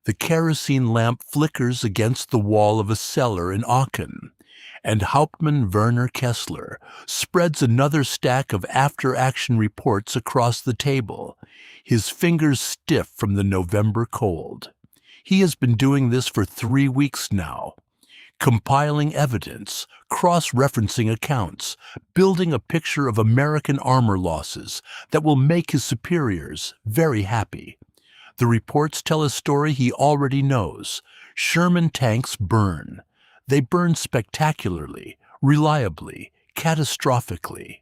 The kerosene lamp flickers against the wall of a cellar in Aachen, and Hauptmann Werner Kessler spreads another stack of after-action reports across the table, his fingers stiff from the November cold. He has been doing this for 3 weeks now, compiling evidence, cross-referencing accounts, building a picture of American armor losses that will make his superiors very happy. The reports tell a story he already knows. Sherman tanks burn. They burn spectacularly, reliably, catastrophically.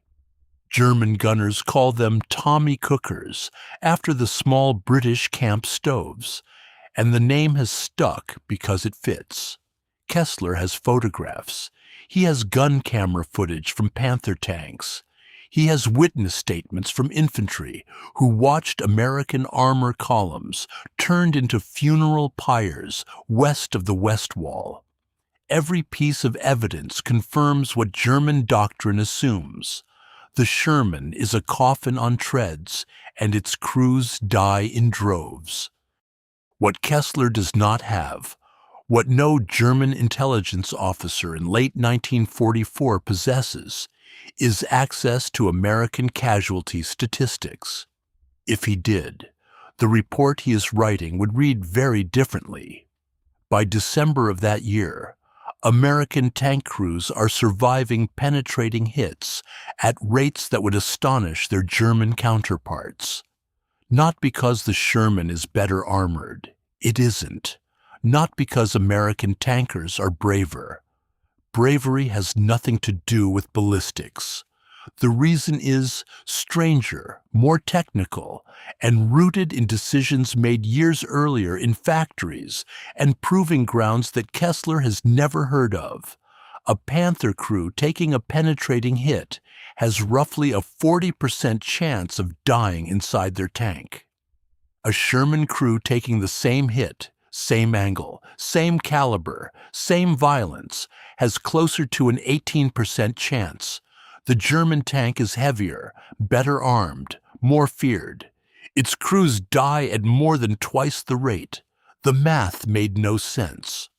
German gunners call them Tommy cookers, after the small British camp stoves, and the name has stuck because it fits. Kessler has photographs. He has gun camera footage from Panther tanks. He has witness statements from infantry who watched American armor columns turned into funeral pyres west of the West Wall. Every piece of evidence confirms what German doctrine assumes. The Sherman is a coffin on treads, and its crews die in droves. What Kessler does not have, what no German intelligence officer in late 1944 possesses, is access to American casualty statistics. If he did, the report he is writing would read very differently. By December of that year, American tank crews are surviving penetrating hits at rates that would astonish their German counterparts. Not because the Sherman is better armored. It isn't. Not because American tankers are braver. Bravery has nothing to do with ballistics. The reason is stranger, more technical, and rooted in decisions made years earlier in factories and proving grounds that Kessler has never heard of. A Panther crew taking a penetrating hit has roughly a 40% chance of dying inside their tank. A Sherman crew taking the same hit, same angle, same caliber, same violence, has closer to an 18% chance. The German tank is heavier, better armed, more feared. Its crews die at more than twice the rate. The math made no sense.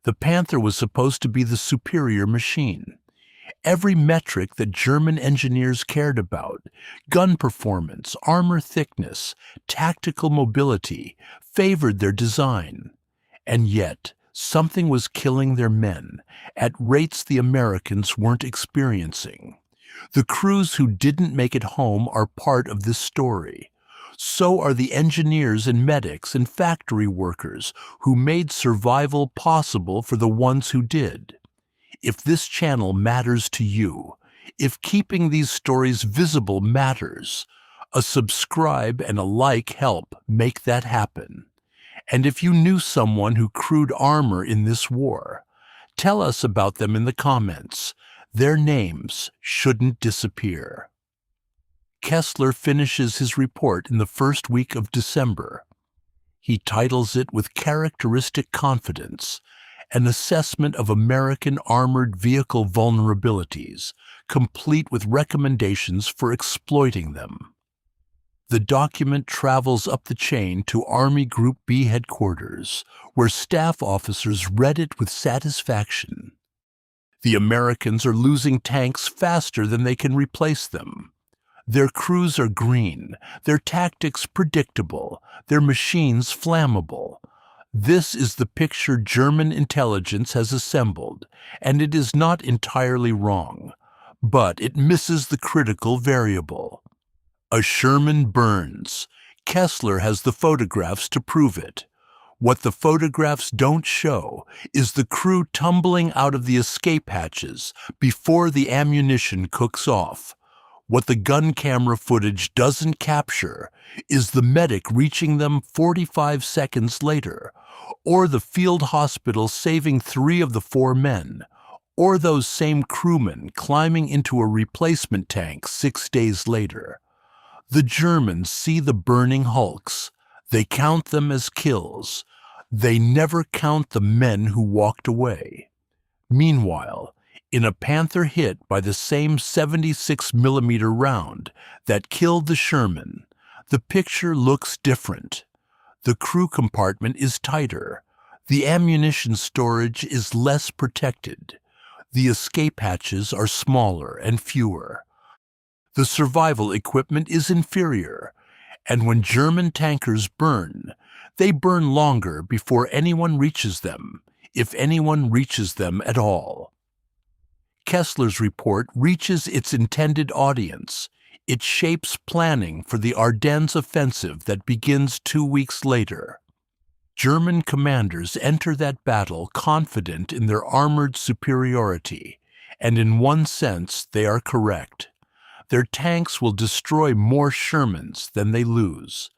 The Panther was supposed to be the superior machine. Every metric that German engineers cared about, gun performance, armor thickness, tactical mobility, favored their design. And yet, something was killing their men at rates the Americans weren't experiencing. The crews who didn't make it home are part of this story. So are the engineers and medics and factory workers who made survival possible for the ones who did. If this channel matters to you, if keeping these stories visible matters, a subscribe and a like help make that happen. And if you knew someone who crewed armor in this war, tell us about them in the comments. Their names shouldn't disappear. Kessler finishes his report in the first week of December. He titles it with characteristic confidence, An Assessment of American Armored Vehicle Vulnerabilities, complete with recommendations for exploiting them. The document travels up the chain to Army Group B headquarters, where staff officers read it with satisfaction. The Americans are losing tanks faster than they can replace them. Their crews are green, their tactics predictable, their machines flammable. This is the picture German intelligence has assembled, and it is not entirely wrong, but it misses the critical variable. A Sherman burns. Kessler has the photographs to prove it. What the photographs don't show is the crew tumbling out of the escape hatches before the ammunition cooks off. What the gun camera footage doesn't capture is the medic reaching them 45 seconds later, or the field hospital saving 3 of the 4 men, or those same crewmen climbing into a replacement tank 6 days later. The Germans see the burning hulks. They count them as kills. They never count the men who walked away. Meanwhile, in a Panther hit by the same 76mm round that killed the Sherman, the picture looks different. The crew compartment is tighter. The ammunition storage is less protected. The escape hatches are smaller and fewer. The survival equipment is inferior, and when German tankers burn, they burn longer before anyone reaches them, if anyone reaches them at all. Kessler's report reaches its intended audience. It shapes planning for the Ardennes offensive that begins 2 weeks later. German commanders enter that battle confident in their armored superiority, and in one sense they are correct. Their tanks will destroy more Shermans than they lose,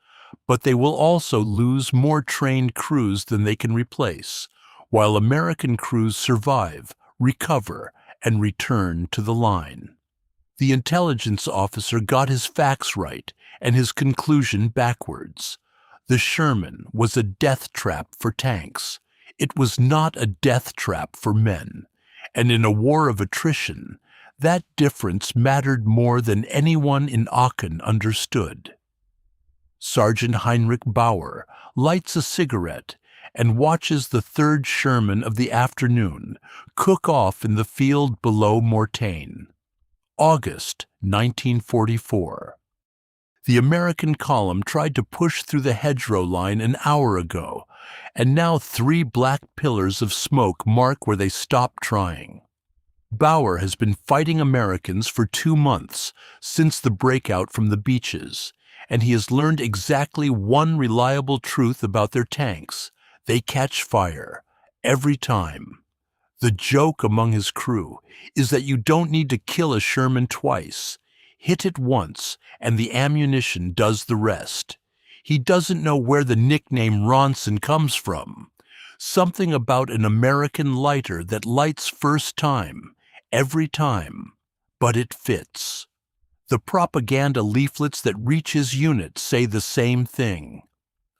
but they will also lose more trained crews than they can replace, while American crews survive, recover, and return to the line. The intelligence officer got his facts right and his conclusion backwards. The Sherman was a death trap for tanks. It was not a death trap for men. And in a war of attrition, that difference mattered more than anyone in Aachen understood. Sergeant Heinrich Bauer lights a cigarette and watches the 3rd Sherman of the afternoon cook off in the field below Mortagne. August 1944. The American column tried to push through the hedgerow line an hour ago, and now 3 black pillars of smoke mark where they stopped trying. Bauer has been fighting Americans for 2 months, since the breakout from the beaches, and he has learned exactly one reliable truth about their tanks: they catch fire, every time. The joke among his crew is that you don't need to kill a Sherman twice. Hit it once, and the ammunition does the rest. He doesn't know where the nickname Ronson comes from. Something about an American lighter that lights first time, every time, but it fits. The propaganda leaflets that reach his unit say the same thing.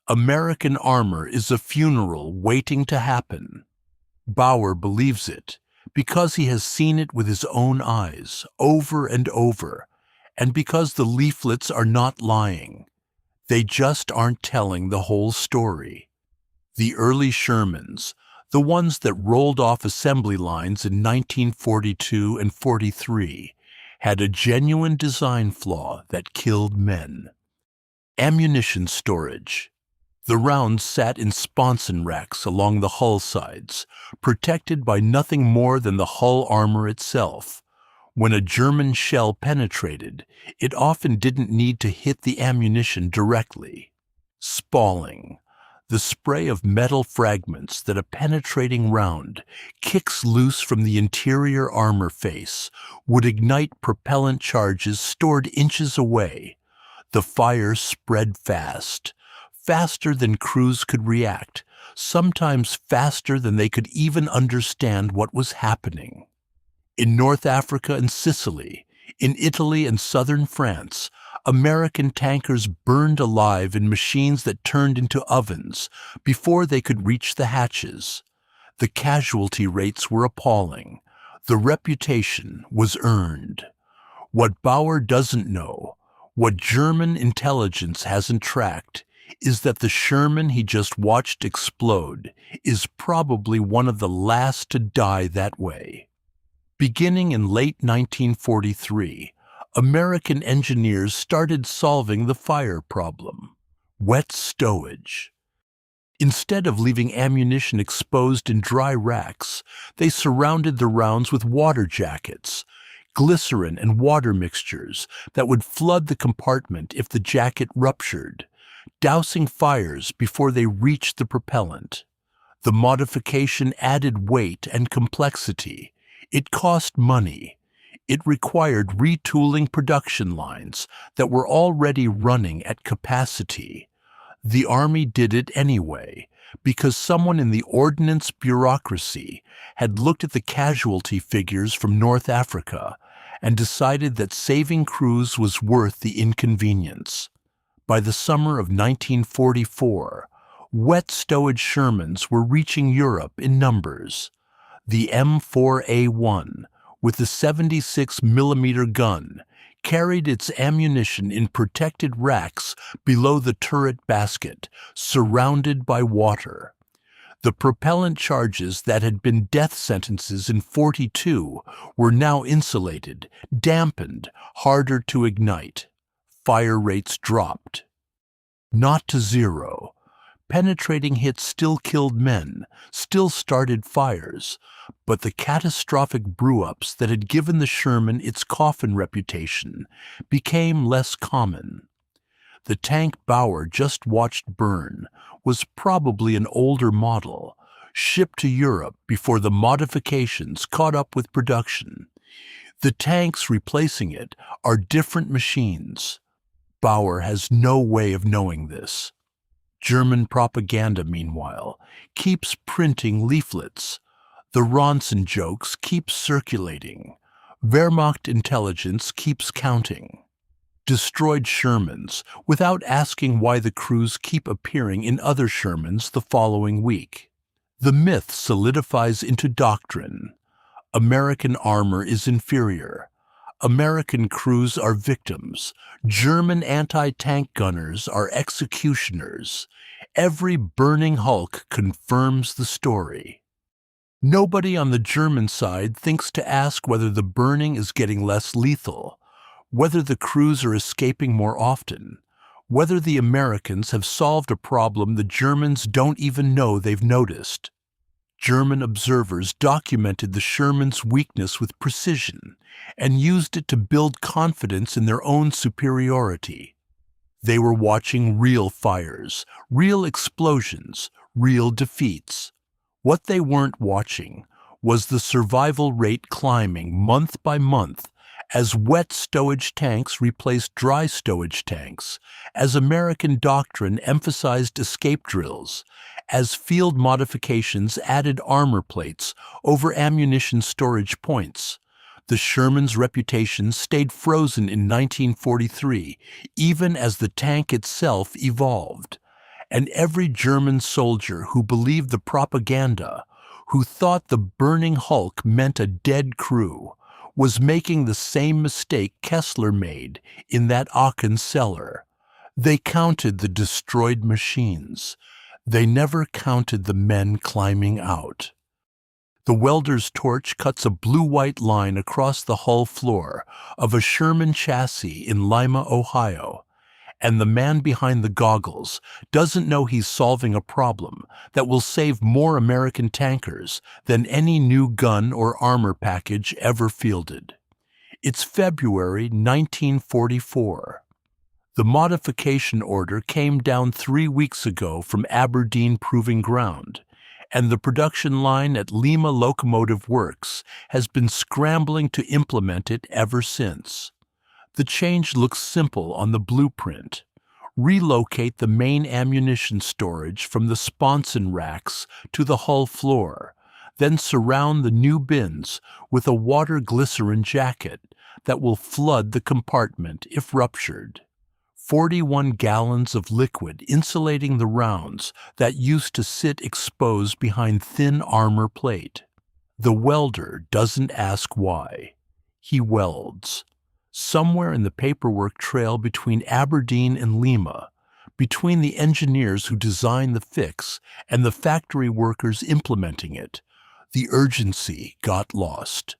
American armor is a funeral waiting to happen. Bauer believes it because he has seen it with his own eyes over and over, and because the leaflets are not lying. They just aren't telling the whole story. The early Shermans, the ones that rolled off assembly lines in 1942 and 43, had a genuine design flaw that killed men. Ammunition storage. The rounds sat in sponson racks along the hull sides, protected by nothing more than the hull armor itself. When a German shell penetrated, it often didn't need to hit the ammunition directly. Spalling. The spray of metal fragments that a penetrating round kicks loose from the interior armor face would ignite propellant charges stored inches away. The fire spread fast. Faster than crews could react, sometimes faster than they could even understand what was happening. In North Africa and Sicily, in Italy and southern France, American tankers burned alive in machines that turned into ovens before they could reach the hatches. The casualty rates were appalling. The reputation was earned. What Bauer doesn't know, what German intelligence hasn't tracked, is that the Sherman he just watched explode is probably one of the last to die that way. Beginning in late 1943, American engineers started solving the fire problem: wet stowage. Instead of leaving ammunition exposed in dry racks, they surrounded the rounds with water jackets, glycerin and water mixtures that would flood the compartment if the jacket ruptured, dousing fires before they reached the propellant. The modification added weight and complexity. It cost money. It required retooling production lines that were already running at capacity. The Army did it anyway, because someone in the Ordnance bureaucracy had looked at the casualty figures from North Africa and decided that saving crews was worth the inconvenience. By the summer of 1944, wet stowage Shermans were reaching Europe in numbers. The M4A1, with the 76 mm gun, carried its ammunition in protected racks below the turret basket, surrounded by water. The propellant charges that had been death sentences in 42 were now insulated, dampened, harder to ignite. Fire rates dropped. Not to zero. Penetrating hits still killed men, still started fires, but the catastrophic brew-ups that had given the Sherman its coffin reputation became less common. The tank Bauer just watched burn was probably an older model, shipped to Europe before the modifications caught up with production. The tanks replacing it are different machines. Bauer has no way of knowing this. German propaganda, meanwhile, keeps printing leaflets. The Ronson jokes keep circulating. Wehrmacht intelligence keeps counting. Destroyed Shermans without asking why the crews keep appearing in other Shermans the following week. The myth solidifies into doctrine. American armor is inferior. American crews are victims. German anti-tank gunners are executioners. Every burning hulk confirms the story. Nobody on the German side thinks to ask whether the burning is getting less lethal, whether the crews are escaping more often, whether the Americans have solved a problem the Germans don't even know they've noticed. German observers documented the Sherman's weakness with precision and used it to build confidence in their own superiority. They were watching real fires, real explosions, real defeats. What they weren't watching was the survival rate climbing month by month as wet stowage tanks replaced dry stowage tanks, as American doctrine emphasized escape drills, as field modifications added armor plates over ammunition storage points. The Sherman's reputation stayed frozen in 1943, even as the tank itself evolved. And every German soldier who believed the propaganda, who thought the burning hulk meant a dead crew, was making the same mistake Kessler made in that Aachen cellar. They counted the destroyed machines. They never counted the men climbing out. The welder's torch cuts a blue-white line across the hull floor of a Sherman chassis in Lima, Ohio, and the man behind the goggles doesn't know he's solving a problem that will save more American tankers than any new gun or armor package ever fielded. It's February 1944. The modification order came down 3 weeks ago from Aberdeen Proving Ground, and the production line at Lima Locomotive Works has been scrambling to implement it ever since. The change looks simple on the blueprint. Relocate the main ammunition storage from the sponson racks to the hull floor, then surround the new bins with a water glycerin jacket that will flood the compartment if ruptured. 41 gallons of liquid insulating the rounds that used to sit exposed behind thin armor plate. The welder doesn't ask why. He welds. Somewhere in the paperwork trail between Aberdeen and Lima, between the engineers who designed the fix and the factory workers implementing it, the urgency got lost.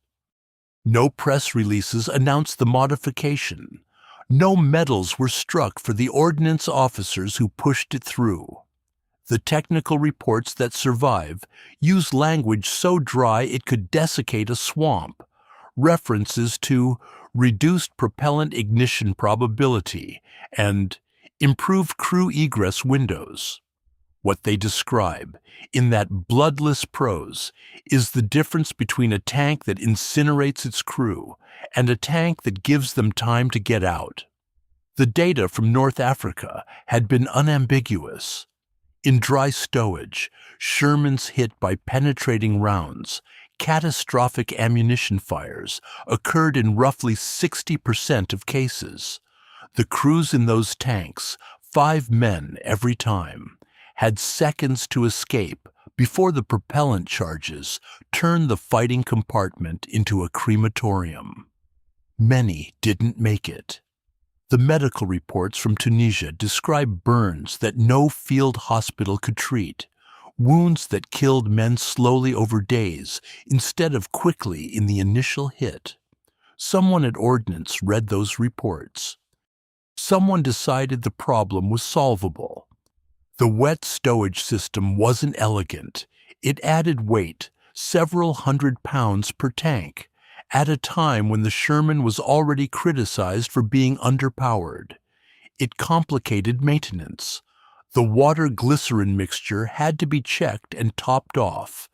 No press releases announced the modification. No medals were struck for the Ordnance officers who pushed it through. The technical reports that survive use language so dry it could desiccate a swamp, references to reduced propellant ignition probability and improved crew egress windows. What they describe, in that bloodless prose, is the difference between a tank that incinerates its crew and a tank that gives them time to get out. The data from North Africa had been unambiguous. In dry stowage, Shermans hit by penetrating rounds, catastrophic ammunition fires occurred in roughly 60% of cases. The crews in those tanks, 5 men every time, had seconds to escape before the propellant charges turned the fighting compartment into a crematorium. Many didn't make it. The medical reports from Tunisia describe burns that no field hospital could treat, wounds that killed men slowly over days instead of quickly in the initial hit. Someone at Ordnance read those reports. Someone decided the problem was solvable. The wet stowage system wasn't elegant. It added weight, several hundred pounds per tank, at a time when the Sherman was already criticized for being underpowered. It complicated maintenance. The water-glycerin mixture had to be checked and topped off.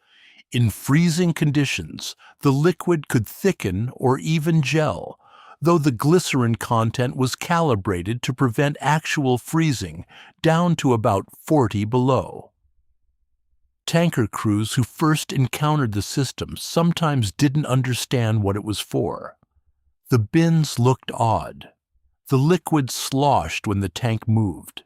In freezing conditions, the liquid could thicken or even gel, though the glycerin content was calibrated to prevent actual freezing down to about 40 below. Tanker crews who first encountered the system sometimes didn't understand what it was for. The bins looked odd. The liquid sloshed when the tank moved.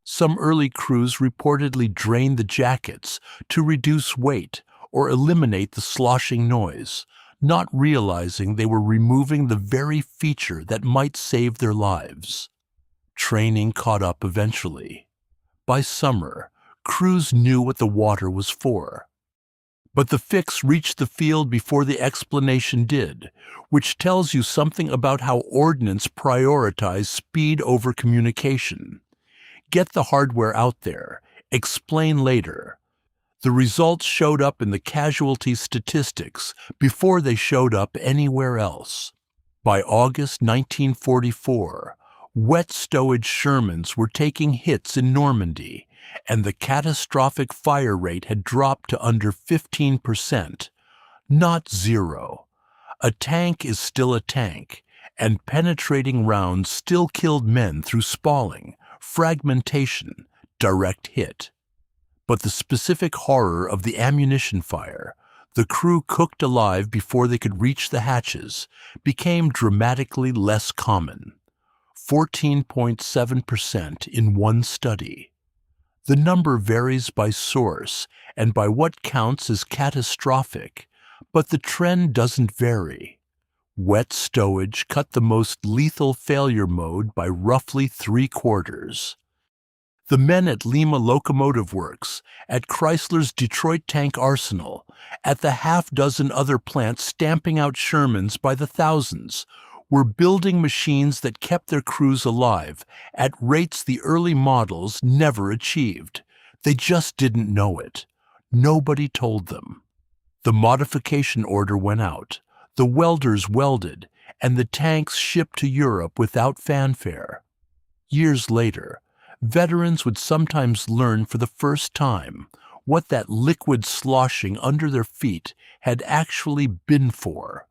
Some early crews reportedly drained the jackets to reduce weight or eliminate the sloshing noise, not realizing they were removing the very feature that might save their lives. Training caught up eventually. By summer, crews knew what the water was for. But the fix reached the field before the explanation did, which tells you something about how Ordnance prioritized speed over communication. Get the hardware out there, explain later. The results showed up in the casualty statistics before they showed up anywhere else. By August 1944, wet stowage Shermans were taking hits in Normandy, and the catastrophic fire rate had dropped to under 15%, not zero. A tank is still a tank, and penetrating rounds still killed men through spalling, fragmentation, direct hit. But the specific horror of the ammunition fire, the crew cooked alive before they could reach the hatches, became dramatically less common. 14.7% in one study. The number varies by source and by what counts as catastrophic, but the trend doesn't vary. Wet stowage cut the most lethal failure mode by roughly 3/4. The men at Lima Locomotive Works, at Chrysler's Detroit Tank Arsenal, at the half-dozen other plants stamping out Shermans by the thousands, were building machines that kept their crews alive at rates the early models never achieved. They just didn't know it. Nobody told them. The modification order went out. The welders welded, and the tanks shipped to Europe without fanfare. Years later, veterans would sometimes learn for the first time what that liquid sloshing under their feet had actually been for.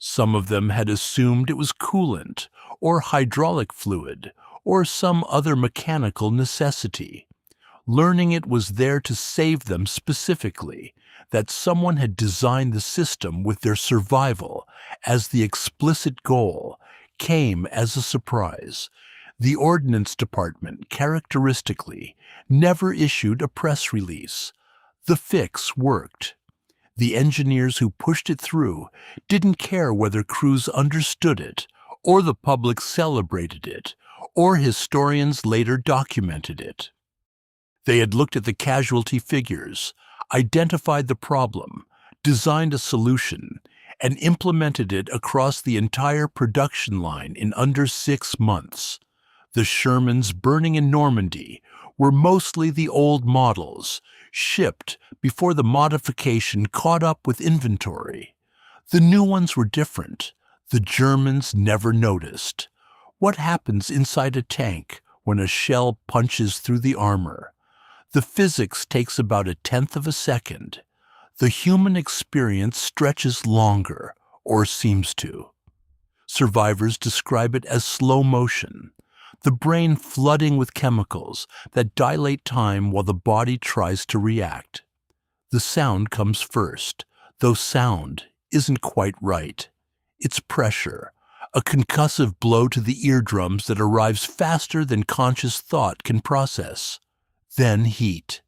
Some of them had assumed it was coolant, or hydraulic fluid, or some other mechanical necessity. Learning it was there to save them specifically, that someone had designed the system with their survival as the explicit goal, came as a surprise. The Ordnance Department, characteristically, never issued a press release. The fix worked. The engineers who pushed it through didn't care whether crews understood it, or the public celebrated it, or historians later documented it. They had looked at the casualty figures, identified the problem, designed a solution, and implemented it across the entire production line in under 6 months. The Shermans burning in Normandy were mostly the old models, shipped before the modification caught up with inventory. The new ones were different. The Germans never noticed. What happens inside a tank when a shell punches through the armor? The physics takes about 1/10 of a second. The human experience stretches longer, or seems to. Survivors describe it as slow motion, the brain flooding with chemicals that dilate time while the body tries to react. The sound comes first, though sound isn't quite right. It's pressure, a concussive blow to the eardrums that arrives faster than conscious thought can process. Then heat.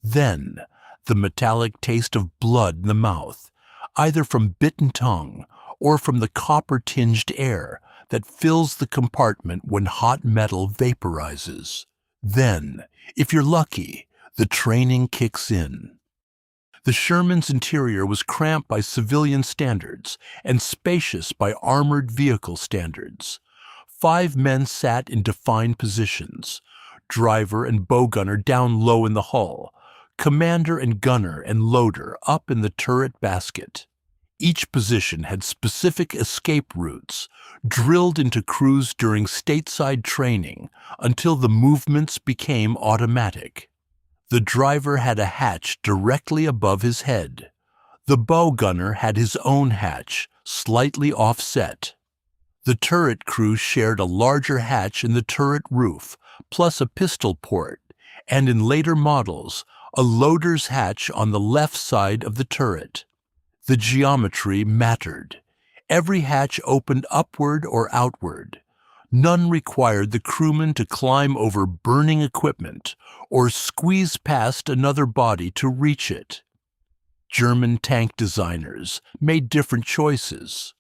Then the metallic taste of blood in the mouth, either from bitten tongue or from the copper-tinged air that fills the compartment when hot metal vaporizes. Then, if you're lucky, the training kicks in. The Sherman's interior was cramped by civilian standards and spacious by armored vehicle standards. 5 men sat in defined positions, driver and bowgunner down low in the hull, commander and gunner and loader up in the turret basket. Each position had specific escape routes, drilled into crews during stateside training until the movements became automatic. The driver had a hatch directly above his head. The bow gunner had his own hatch, slightly offset. The turret crew shared a larger hatch in the turret roof, plus a pistol port, and in later models, a loader's hatch on the left side of the turret. The geometry mattered. Every hatch opened upward or outward. None required the crewman to climb over burning equipment or squeeze past another body to reach it. German tank designers made different choices.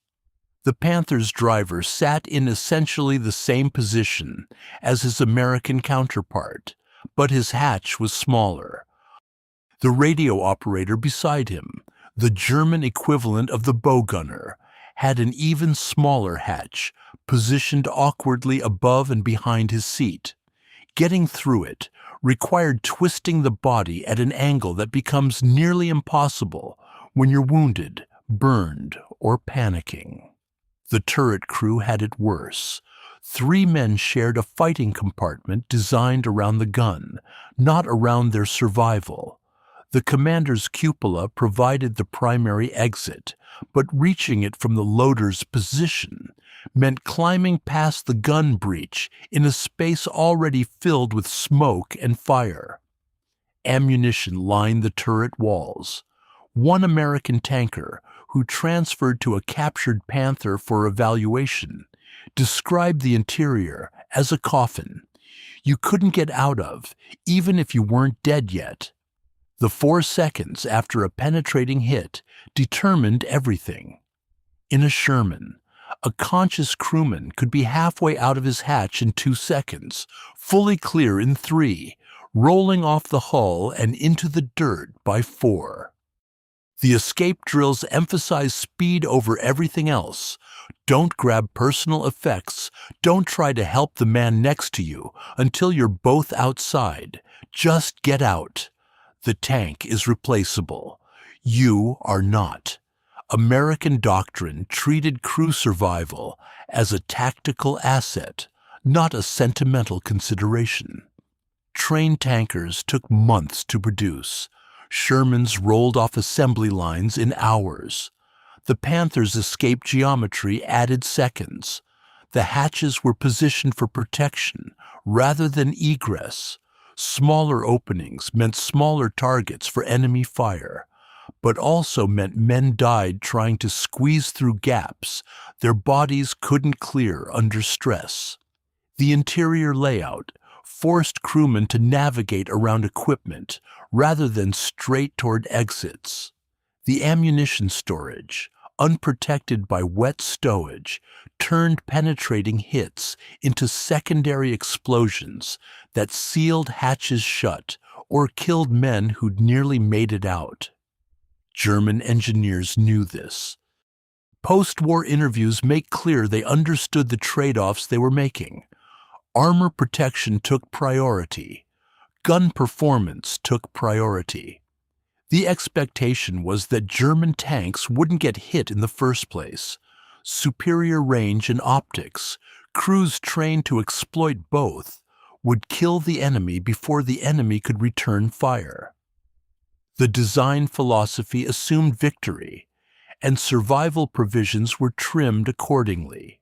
The Panther's driver sat in essentially the same position as his American counterpart, but his hatch was smaller. The radio operator beside him, the German equivalent of the bowgunner, had an even smaller hatch, positioned awkwardly above and behind his seat. Getting through it required twisting the body at an angle that becomes nearly impossible when you're wounded, burned, or panicking. The turret crew had it worse. 3 men shared a fighting compartment designed around the gun, not around their survival. The commander's cupola provided the primary exit, but reaching it from the loader's position meant climbing past the gun breech in a space already filled with smoke and fire. Ammunition lined the turret walls. One American tanker, who transferred to a captured Panther for evaluation, described the interior as a coffin you couldn't get out of, even if you weren't dead yet. The 4 seconds after a penetrating hit determined everything. In a Sherman, a conscious crewman could be halfway out of his hatch in 2 seconds, fully clear in 3, rolling off the hull and into the dirt by 4. The escape drills emphasize speed over everything else. Don't grab personal effects. Don't try to help the man next to you until you're both outside. Just get out. The tank is replaceable. You are not. American doctrine treated crew survival as a tactical asset, not a sentimental consideration. Trained tankers took months to produce. Shermans rolled off assembly lines in hours. The Panthers' escape geometry added seconds. The hatches were positioned for protection rather than egress. Smaller openings meant smaller targets for enemy fire, but also meant men died trying to squeeze through gaps their bodies couldn't clear under stress. The interior layout forced crewmen to navigate around equipment rather than straight toward exits. The ammunition storage, unprotected by wet stowage, turned penetrating hits into secondary explosions that sealed hatches shut or killed men who'd nearly made it out. German engineers knew this. Post-war interviews make clear they understood the trade-offs they were making. Armor protection took priority. Gun performance took priority. The expectation was that German tanks wouldn't get hit in the first place. Superior range and optics, crews trained to exploit both, would kill the enemy before the enemy could return fire. The design philosophy assumed victory, and survival provisions were trimmed accordingly.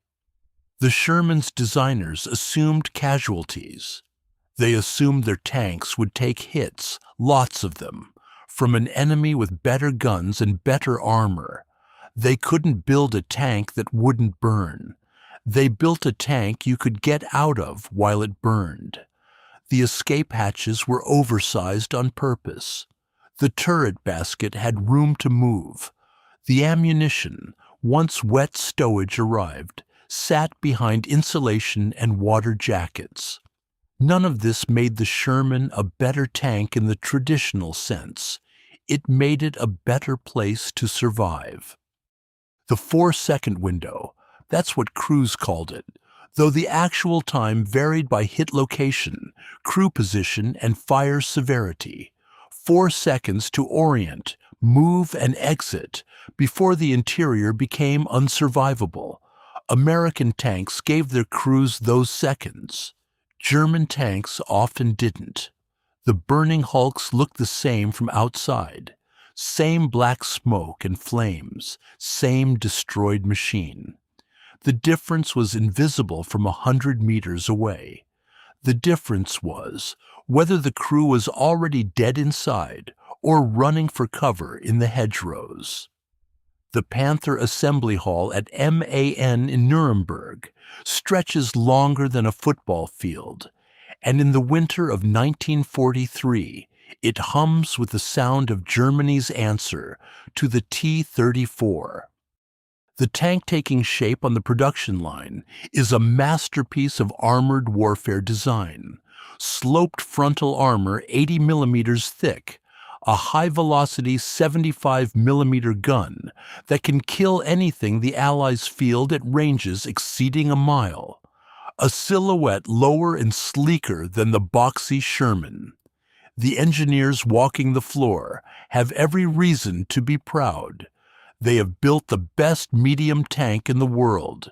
The Sherman's designers assumed casualties. They assumed their tanks would take hits, lots of them, from an enemy with better guns and better armor. They couldn't build a tank that wouldn't burn. They built a tank you could get out of while it burned. The escape hatches were oversized on purpose. The turret basket had room to move. The ammunition, once wet stowage arrived, sat behind insulation and water jackets. None of this made the Sherman a better tank in the traditional sense. It made it a better place to survive. The 4-second window, that's what crews called it, though the actual time varied by hit location, crew position, and fire severity. 4 seconds to orient, move, and exit before the interior became unsurvivable. American tanks gave their crews those seconds. German tanks often didn't. The burning hulks looked the same from outside. Same black smoke and flames, same destroyed machine. The difference was invisible from 100 meters away. The difference was whether the crew was already dead inside or running for cover in the hedgerows. The Panther Assembly Hall at MAN in Nuremberg stretches longer than a football field, and in the winter of 1943, it hums with the sound of Germany's answer to the T-34. The tank taking shape on the production line is a masterpiece of armored warfare design. Sloped frontal armor 80 millimeters thick, a high-velocity 75 millimeter gun that can kill anything the Allies field at ranges exceeding a mile. A silhouette lower and sleeker than the boxy Sherman. The engineers walking the floor have every reason to be proud. They have built the best medium tank in the world.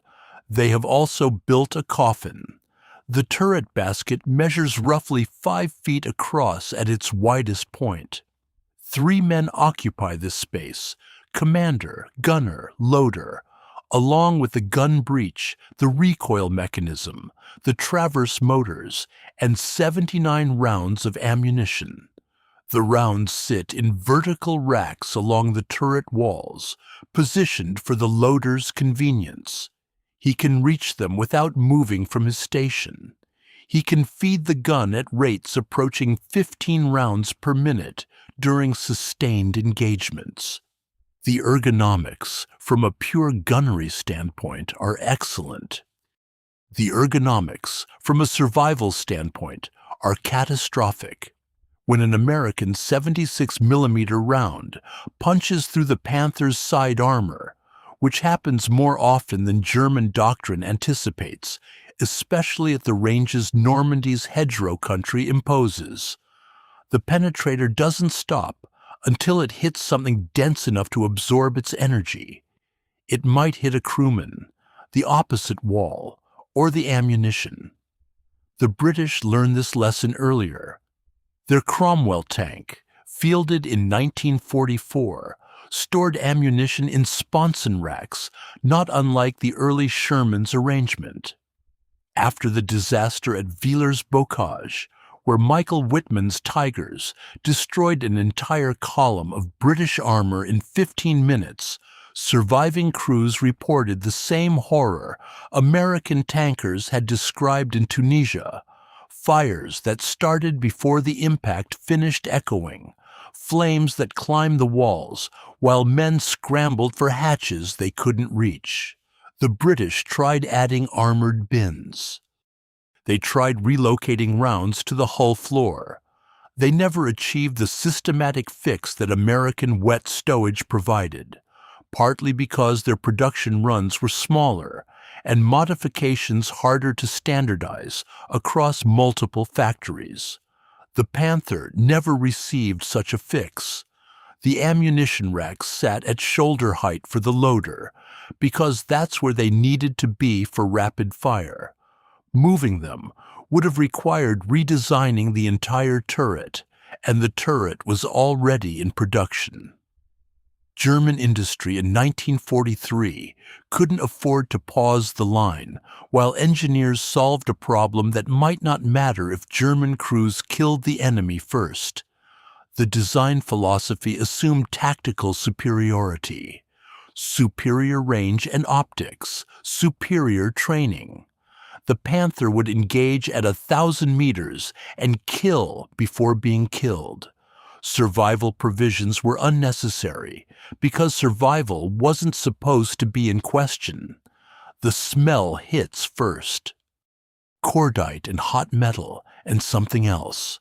They have also built a coffin. The turret basket measures roughly 5 feet across at its widest point. 3 men occupy this space: commander, gunner, loader, along with the gun breech, the recoil mechanism, the traverse motors, and 79 rounds of ammunition. The rounds sit in vertical racks along the turret walls, positioned for the loader's convenience. He can reach them without moving from his station. He can feed the gun at rates approaching 15 rounds per minute during sustained engagements. The ergonomics, from a pure gunnery standpoint, are excellent. The ergonomics, from a survival standpoint, are catastrophic. When an American 76 millimeter round punches through the Panther's side armor, which happens more often than German doctrine anticipates, especially at the ranges Normandy's hedgerow country imposes, the penetrator doesn't stop until it hits something dense enough to absorb its energy. It might hit a crewman, the opposite wall, or the ammunition. The British learned this lesson earlier. Their Cromwell tank, fielded in 1944, stored ammunition in sponson racks, not unlike the early Sherman's arrangement. After the disaster at Villers-Bocage, where Michael Whitman's Tigers destroyed an entire column of British armor in 15 minutes, surviving crews reported the same horror American tankers had described in Tunisia: fires that started before the impact finished echoing, flames that climbed the walls while men scrambled for hatches they couldn't reach. The British tried adding armored bins. They tried relocating rounds to the hull floor. They never achieved the systematic fix that American wet stowage provided, partly because their production runs were smaller and modifications harder to standardize across multiple factories. The Panther never received such a fix. The ammunition racks sat at shoulder height for the loader, because that's where they needed to be for rapid fire. Moving them would have required redesigning the entire turret, and the turret was already in production. German industry in 1943 couldn't afford to pause the line while engineers solved a problem that might not matter if German crews killed the enemy first. The design philosophy assumed tactical superiority, superior range and optics, superior training. The Panther would engage at 1,000 meters and kill before being killed. Survival provisions were unnecessary because survival wasn't supposed to be in question. The smell hits first. Cordite and hot metal and something else.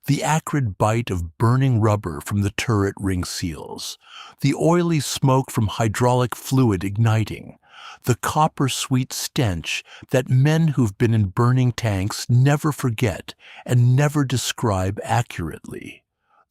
The acrid bite of burning rubber from the turret ring seals. The oily smoke from hydraulic fluid igniting. The copper-sweet stench that men who've been in burning tanks never forget and never describe accurately.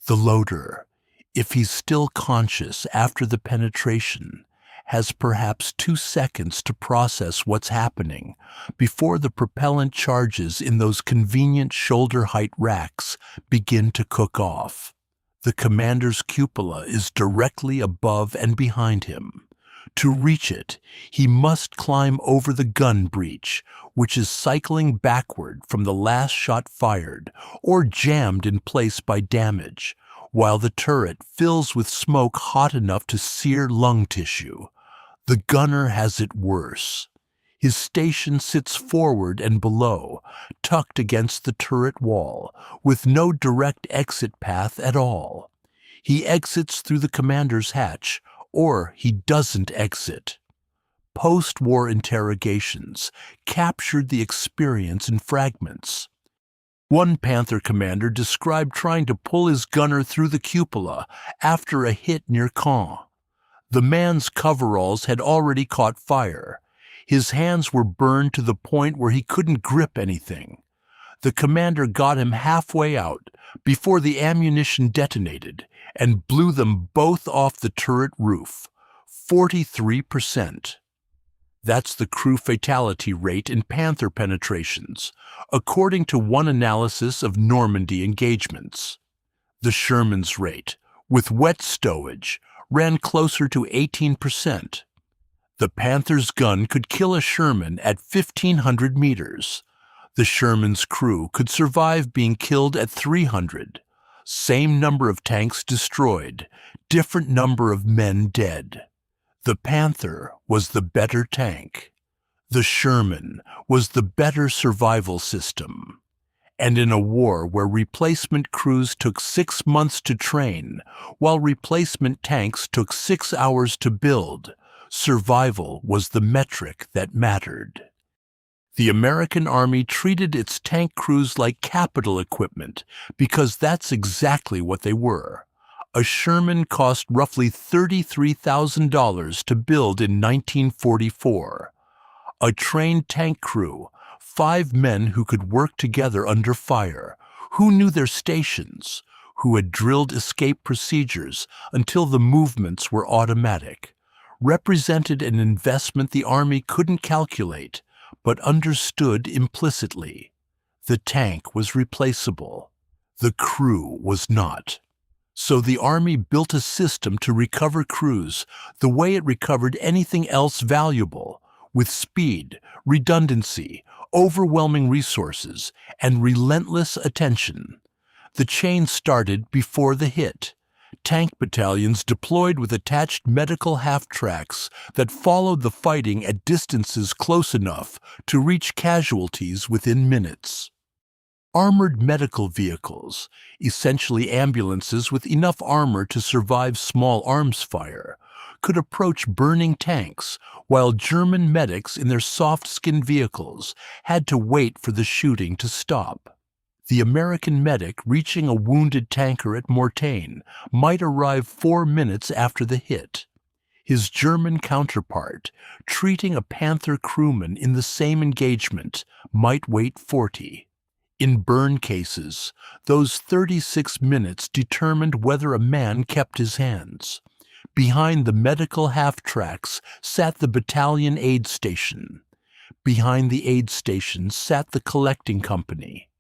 The loader, if he's still conscious after the penetration, has perhaps 2 seconds to process what's happening before the propellant charges in those convenient shoulder-height racks begin to cook off. The commander's cupola is directly above and behind him. To reach it, he must climb over the gun breech, which is cycling backward from the last shot fired or jammed in place by damage, while the turret fills with smoke hot enough to sear lung tissue. The gunner has it worse. His station sits forward and below, tucked against the turret wall, with no direct exit path at all. He exits through the commander's hatch, or he doesn't exit. Post-war interrogations captured the experience in fragments. One Panther commander described trying to pull his gunner through the cupola after a hit near Caen. The man's coveralls had already caught fire. His hands were burned to the point where he couldn't grip anything. The commander got him halfway out before the ammunition detonated and blew them both off the turret roof. 43%. That's the crew fatality rate in Panther penetrations, according to one analysis of Normandy engagements. The Sherman's rate, with wet stowage, ran closer to 18%. The Panther's gun could kill a Sherman at 1,500 meters. The Sherman's crew could survive being killed at 300. Same number of tanks destroyed, different number of men dead. The Panther was the better tank. The Sherman was the better survival system. And in a war where replacement crews took 6 months to train, while replacement tanks took 6 hours to build, survival was the metric that mattered. The American Army treated its tank crews like capital equipment because that's exactly what they were. A Sherman cost roughly $33,000 to build in 1944. A trained tank crew, 5 men who could work together under fire, who knew their stations, who had drilled escape procedures until the movements were automatic, represented an investment the Army couldn't calculate, but understood implicitly. The tank was replaceable. The crew was not. So the Army built a system to recover crews the way it recovered anything else valuable, with speed, redundancy, overwhelming resources, and relentless attention. The chain started before the hit. Tank battalions deployed with attached medical half-tracks that followed the fighting at distances close enough to reach casualties within minutes. Armored medical vehicles, essentially ambulances with enough armor to survive small arms fire, could approach burning tanks, while German medics in their soft-skinned vehicles had to wait for the shooting to stop. The American medic reaching a wounded tanker at Mortain might arrive 4 minutes after the hit. His German counterpart, treating a Panther crewman in the same engagement, might wait 40. In burn cases, those 36 minutes determined whether a man kept his hands. Behind the medical half-tracks sat the battalion aid station. Behind the aid station sat the collecting company.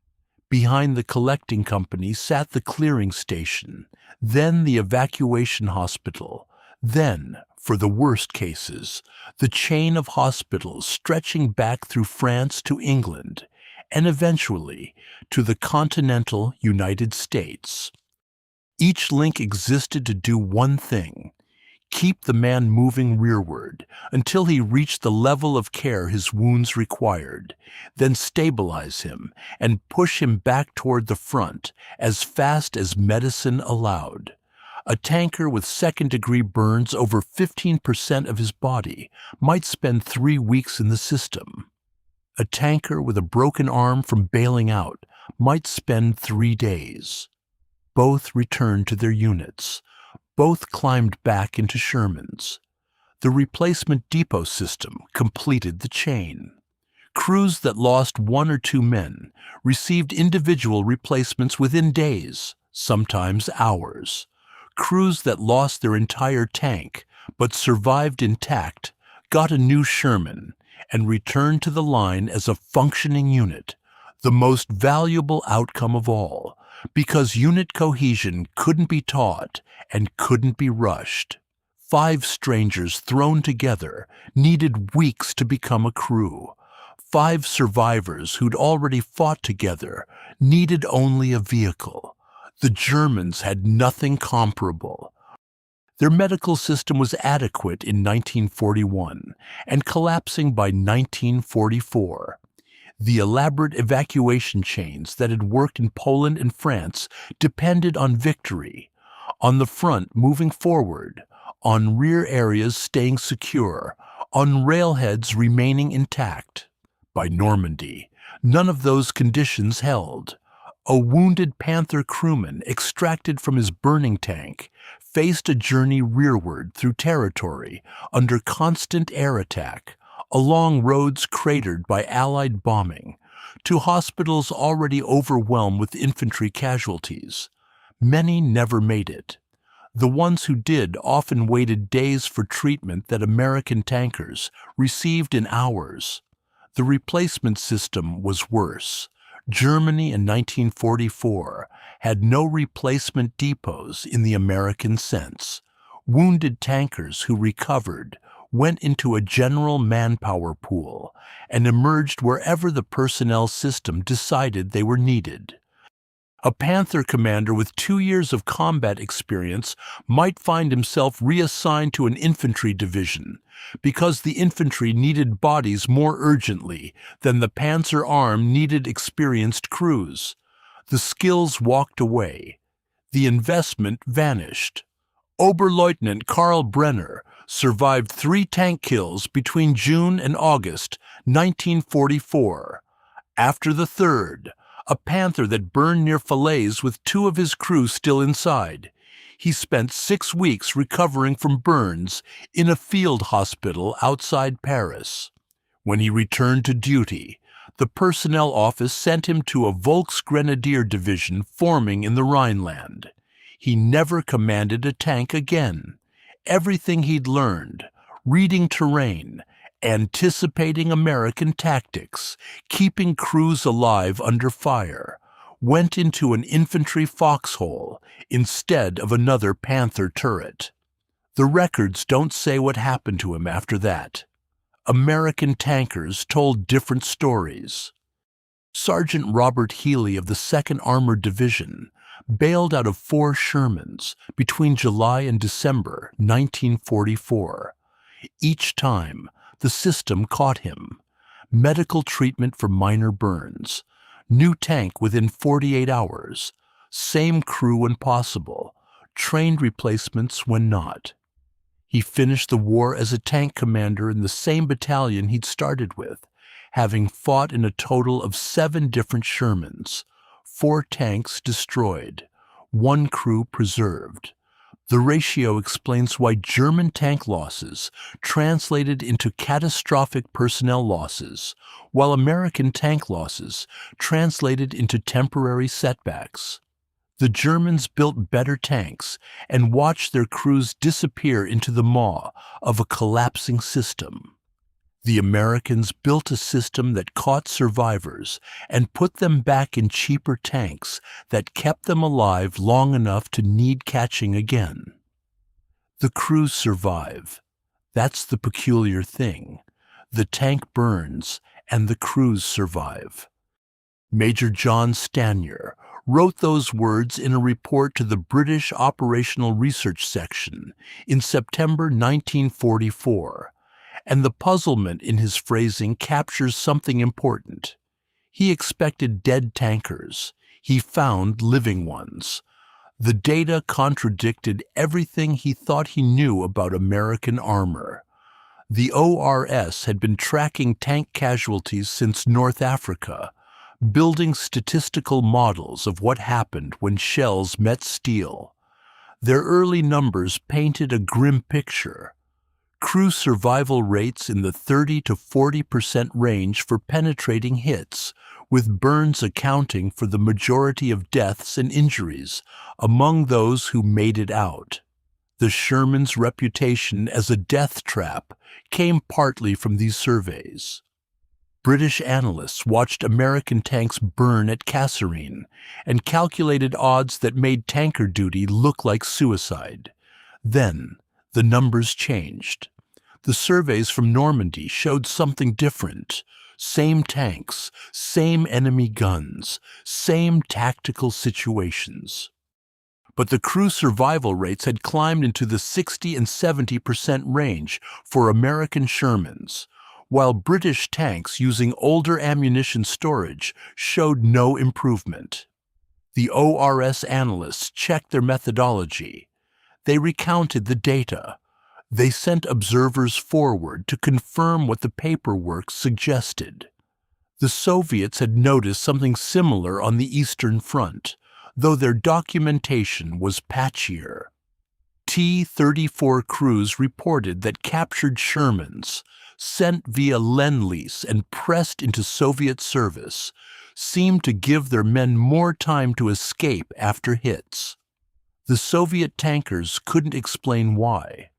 Behind the collecting company sat the clearing station, then the evacuation hospital, then, for the worst cases, the chain of hospitals stretching back through France to England, and eventually to the continental United States. Each link existed to do one thing: keep the man moving rearward until he reached the level of care his wounds required, then stabilize him and push him back toward the front as fast as medicine allowed. A tanker with second-degree burns over 15% of his body might spend 3 weeks in the system. A tanker with a broken arm from bailing out might spend 3 days. Both returned to their units. Both climbed back into Shermans. The replacement depot system completed the chain. Crews that lost 1 or 2 men received individual replacements within days, sometimes hours. Crews that lost their entire tank but survived intact got a new Sherman and returned to the line as a functioning unit, the most valuable outcome of all, because unit cohesion couldn't be taught and couldn't be rushed. 5 strangers thrown together needed weeks to become a crew. 5 survivors who'd already fought together needed only a vehicle. The Germans had nothing comparable. Their medical system was adequate in 1941 and collapsing by 1944. The elaborate evacuation chains that had worked in Poland and France depended on victory, on the front moving forward, on rear areas staying secure, on railheads remaining intact. By Normandy, none of those conditions held. A wounded Panther crewman extracted from his burning tank faced a journey rearward through territory under constant air attack, along roads cratered by Allied bombing, to hospitals already overwhelmed with infantry casualties. Many never made it. The ones who did often waited days for treatment that American tankers received in hours. The replacement system was worse. Germany in 1944 had no replacement depots in the American sense. Wounded tankers who recovered went into a general manpower pool and emerged wherever the personnel system decided they were needed. A Panther commander with 2 years of combat experience might find himself reassigned to an infantry division because the infantry needed bodies more urgently than the Panzer Arm needed experienced crews. The skills walked away. The investment vanished. Oberleutnant Karl Brenner survived 3 tank kills between June and August 1944. After the third, a Panther that burned near Falaise with 2 of his crew still inside. He spent 6 weeks recovering from burns in a field hospital outside Paris. When he returned to duty, the personnel office sent him to a Volksgrenadier division forming in the Rhineland. He never commanded a tank again. Everything he'd learned, reading terrain, anticipating American tactics, keeping crews alive under fire, went into an infantry foxhole instead of another Panther turret. The records don't say what happened to him after that. American tankers told different stories. Sergeant Robert Healy of the 2nd Armored Division bailed out of 4 Shermans between July and December 1944. Each time, the system caught him. Medical treatment for minor burns. New tank within 48 hours. Same crew when possible. Trained replacements when not. He finished the war as a tank commander in the same battalion he'd started with, having fought in a total of 7 different Shermans. 4 tanks destroyed. 1 crew preserved. The ratio explains why German tank losses translated into catastrophic personnel losses, while American tank losses translated into temporary setbacks. The Germans built better tanks and watched their crews disappear into the maw of a collapsing system. The Americans built a system that caught survivors and put them back in cheaper tanks that kept them alive long enough to need catching again. The crews survive. That's the peculiar thing. The tank burns and the crews survive. Major John Stanier, wrote those words in a report to the British Operational Research Section in September 1944, and the puzzlement in his phrasing captures something important. He expected dead tankers. He found living ones. The data contradicted everything he thought he knew about American armor. The ORS had been tracking tank casualties since North Africa, building statistical models of what happened when shells met steel. Their early numbers painted a grim picture. Crew survival rates in the 30 to 40% range for penetrating hits, with burns accounting for the majority of deaths and injuries among those who made it out. The Sherman's reputation as a death trap came partly from these surveys. British analysts watched American tanks burn at Kasserine and calculated odds that made tanker duty look like suicide. Then, the numbers changed. The surveys from Normandy showed something different. Same tanks, same enemy guns, same tactical situations. But the crew survival rates had climbed into the 60 and 70% range for American Shermans, while British tanks using older ammunition storage showed no improvement. The ORS analysts checked their methodology. They recounted the data. They sent observers forward to confirm what the paperwork suggested. The Soviets had noticed something similar on the Eastern Front, though their documentation was patchier. T-34 crews reported that captured Shermans, sent via Lend-Lease and pressed into Soviet service, seemed to give their men more time to escape after hits. The Soviet tankers couldn't explain why.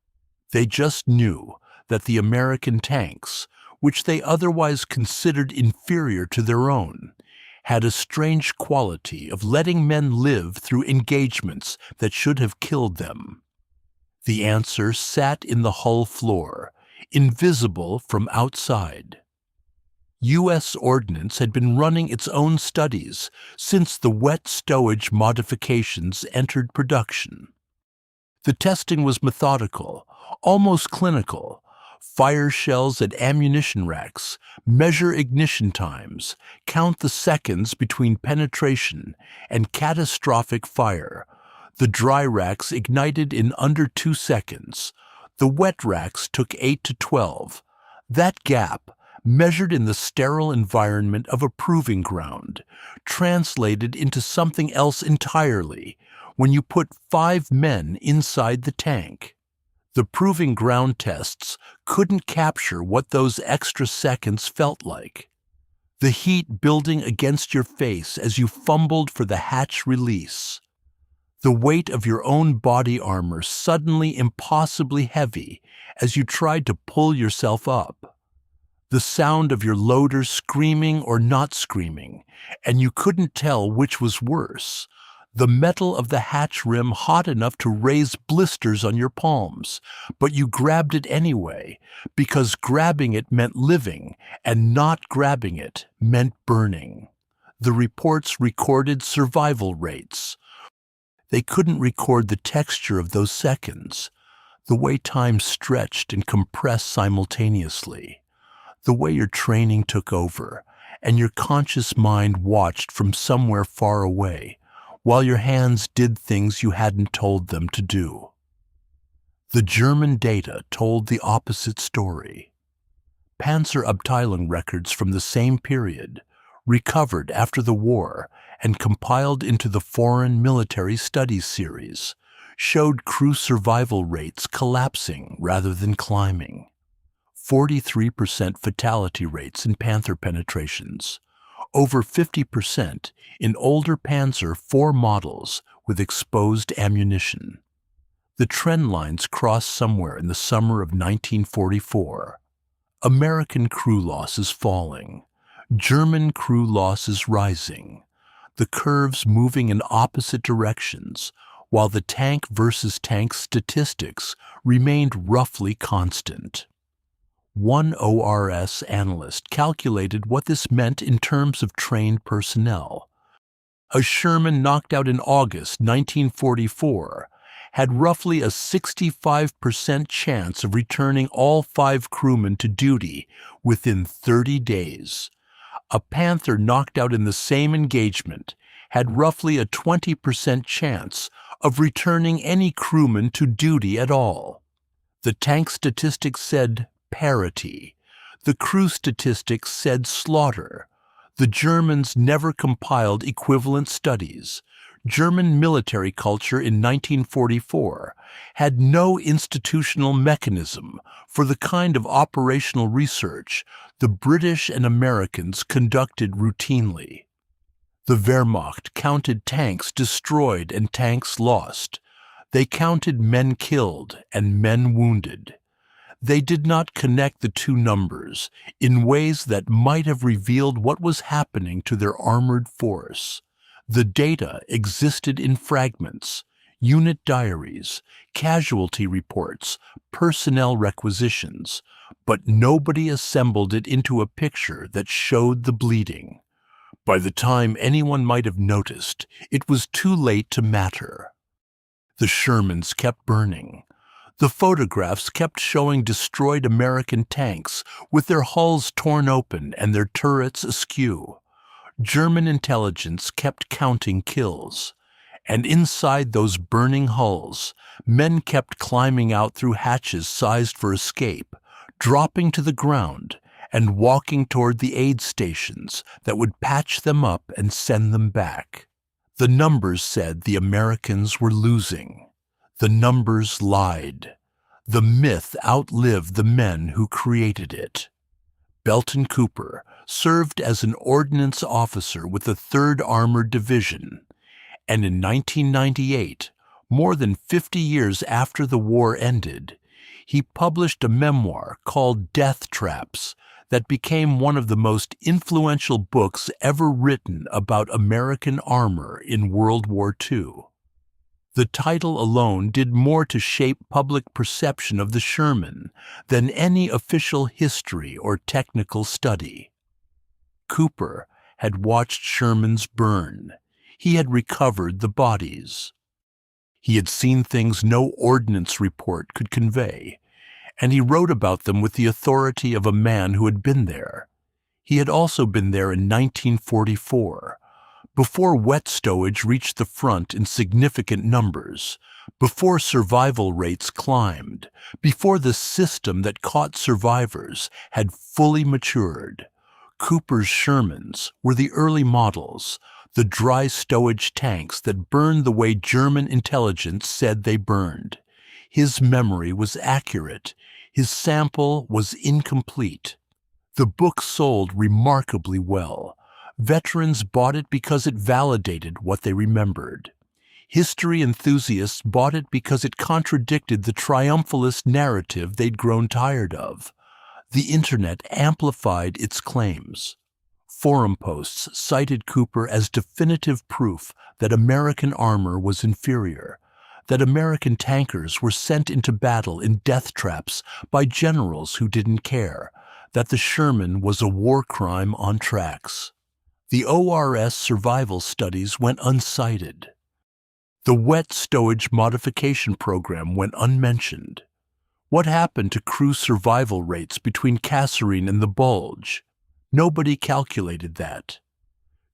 They just knew that the American tanks, which they otherwise considered inferior to their own, had a strange quality of letting men live through engagements that should have killed them. The answer sat in the hull floor, invisible from outside. U.S. Ordnance had been running its own studies since the wet stowage modifications entered production. The testing was methodical, almost clinical. Fire shells at ammunition racks, measure ignition times, count the seconds between penetration and catastrophic fire. The dry racks ignited in under 2 seconds. The wet racks took 8 to 12. That gap, measured in the sterile environment of a proving ground, translated into something else entirely when you put 5 men inside the tank. The proving ground tests couldn't capture what those extra seconds felt like. The heat building against your face as you fumbled for the hatch release. The weight of your own body armor suddenly impossibly heavy as you tried to pull yourself up. The sound of your loader screaming or not screaming, and you couldn't tell which was worse. The metal of the hatch rim hot enough to raise blisters on your palms, but you grabbed it anyway, because grabbing it meant living, and not grabbing it meant burning. The reports recorded survival rates. They couldn't record the texture of those seconds, the way time stretched and compressed simultaneously, the way your training took over, and your conscious mind watched from somewhere far away, while your hands did things you hadn't told them to do. The German data told the opposite story. Panzerabteilung records from the same period, recovered after the war and compiled into the Foreign Military Studies series, showed crew survival rates collapsing rather than climbing. 43% fatality rates in Panther penetrations, over 50% in older Panzer IV models with exposed ammunition. The trend lines crossed somewhere in the summer of 1944. American crew losses falling, German crew losses rising, the curves moving in opposite directions, while the tank versus tank statistics remained roughly constant. One ORS analyst calculated what this meant in terms of trained personnel. A Sherman knocked out in August 1944 had roughly a 65% chance of returning all 5 crewmen to duty within 30 days. A Panther knocked out in the same engagement had roughly a 20% chance of returning any crewman to duty at all. The tank statistics said parity. The crew statistics said slaughter. The Germans never compiled equivalent studies. German military culture in 1944 had no institutional mechanism for the kind of operational research the British and Americans conducted routinely. The Wehrmacht counted tanks destroyed and tanks lost. They counted men killed and men wounded. They did not connect the two numbers in ways that might have revealed what was happening to their armored force. The data existed in fragments, unit diaries, casualty reports, personnel requisitions, but nobody assembled it into a picture that showed the bleeding. By the time anyone might have noticed, it was too late to matter. The Shermans kept burning. The photographs kept showing destroyed American tanks with their hulls torn open and their turrets askew. German intelligence kept counting kills. And inside those burning hulls, men kept climbing out through hatches sized for escape, dropping to the ground, and walking toward the aid stations that would patch them up and send them back. The numbers said the Americans were losing. The numbers lied. The myth outlived the men who created it. Belton Cooper served as an ordnance officer with the 3rd Armored Division, and in 1998, more than 50 years after the war ended, he published a memoir called Death Traps that became one of the most influential books ever written about American armor in World War II. The title alone did more to shape public perception of the Sherman than any official history or technical study. Cooper had watched Shermans burn. He had recovered the bodies. He had seen things no ordnance report could convey, and he wrote about them with the authority of a man who had been there. He had also been there in 1944, before wet stowage reached the front in significant numbers, before survival rates climbed, before the system that caught survivors had fully matured. Cooper's Shermans were the early models, the dry stowage tanks that burned the way German intelligence said they burned. His memory was accurate. His sample was incomplete. The book sold remarkably well. Veterans bought it because it validated what they remembered. History enthusiasts bought it because it contradicted the triumphalist narrative they'd grown tired of. The Internet amplified its claims. Forum posts cited Cooper as definitive proof that American armor was inferior, that American tankers were sent into battle in death traps by generals who didn't care, that the Sherman was a war crime on tracks. The ORS survival studies went uncited. The wet stowage modification program went unmentioned. What happened to crew survival rates between Kasserine and the Bulge? Nobody calculated that.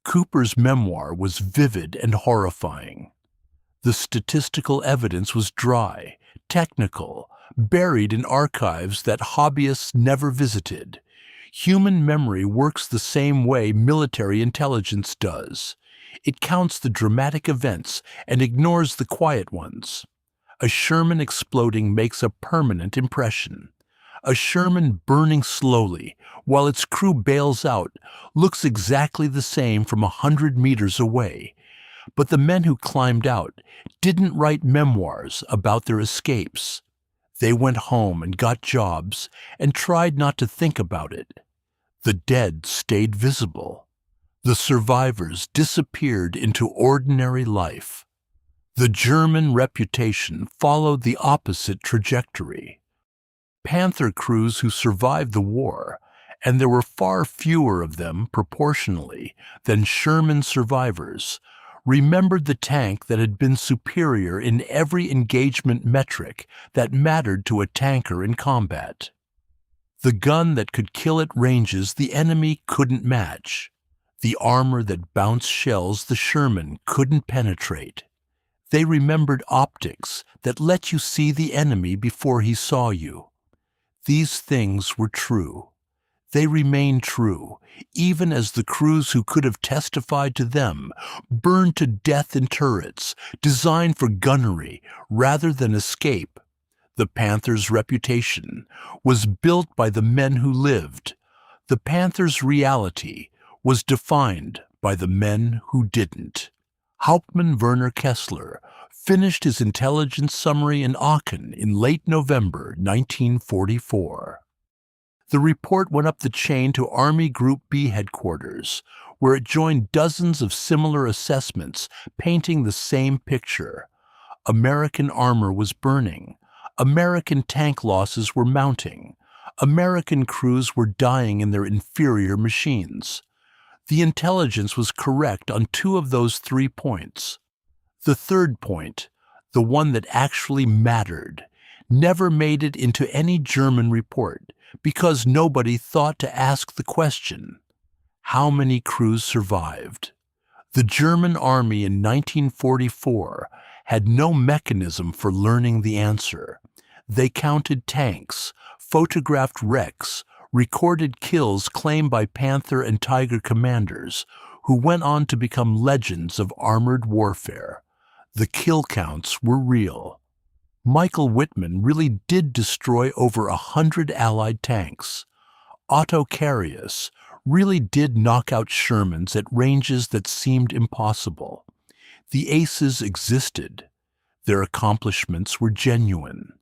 Cooper's memoir was vivid and horrifying. The statistical evidence was dry, technical, buried in archives that hobbyists never visited. Human memory works the same way military intelligence does. It counts the dramatic events and ignores the quiet ones. A Sherman exploding makes a permanent impression. A Sherman burning slowly while its crew bails out looks exactly the same from 100 meters away. But the men who climbed out didn't write memoirs about their escapes. They went home and got jobs and tried not to think about it. The dead stayed visible. The survivors disappeared into ordinary life. The German reputation followed the opposite trajectory. Panther crews who survived the war, and there were far fewer of them proportionally than Sherman survivors, remembered the tank that had been superior in every engagement metric that mattered to a tanker in combat. The gun that could kill at ranges the enemy couldn't match. The armor that bounced shells the Sherman couldn't penetrate. They remembered optics that let you see the enemy before he saw you. These things were true. They remain true, even as the crews who could have testified to them burned to death in turrets designed for gunnery rather than escape. The Panther's reputation was built by the men who lived. The Panther's reality was defined by the men who didn't. Hauptmann Werner Kessler finished his intelligence summary in Aachen in late November 1944. The report went up the chain to Army Group B headquarters, where it joined dozens of similar assessments painting the same picture. American armor was burning. American tank losses were mounting. American crews were dying in their inferior machines. The intelligence was correct on 2 of those 3 points. The third point, the one that actually mattered, never made it into any German report because nobody thought to ask the question: how many crews survived? The German army in 1944 had no mechanism for learning the answer. They counted tanks, photographed wrecks, recorded kills claimed by Panther and Tiger commanders, who went on to become legends of armored warfare. The kill counts were real. Michael Wittmann really did destroy over 100 Allied tanks. Otto Carius really did knock out Shermans at ranges that seemed impossible. The aces existed. Their accomplishments were genuine.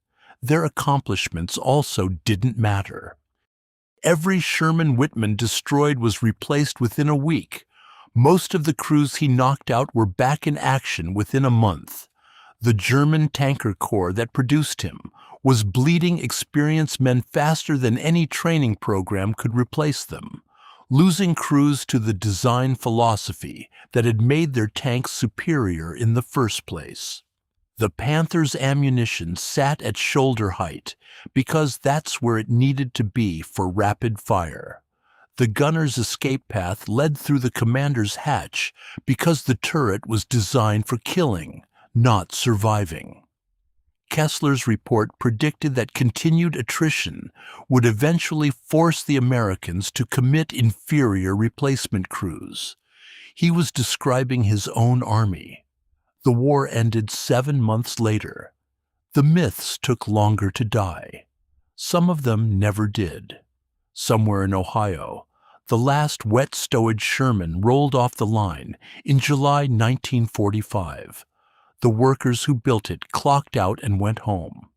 Their accomplishments also didn't matter. Every Sherman Wittmann destroyed was replaced within a week. Most of the crews he knocked out were back in action within a month. The German tanker corps that produced him was bleeding experienced men faster than any training program could replace them, losing crews to the design philosophy that had made their tanks superior in the first place. The Panther's ammunition sat at shoulder height because that's where it needed to be for rapid fire. The gunner's escape path led through the commander's hatch because the turret was designed for killing, not surviving. Kessler's report predicted that continued attrition would eventually force the Americans to commit inferior replacement crews. He was describing his own army. The war ended 7 months later. The myths took longer to die. Some of them never did. Somewhere in Ohio, the last wet stowage Sherman rolled off the line in July 1945. The workers who built it clocked out and went home.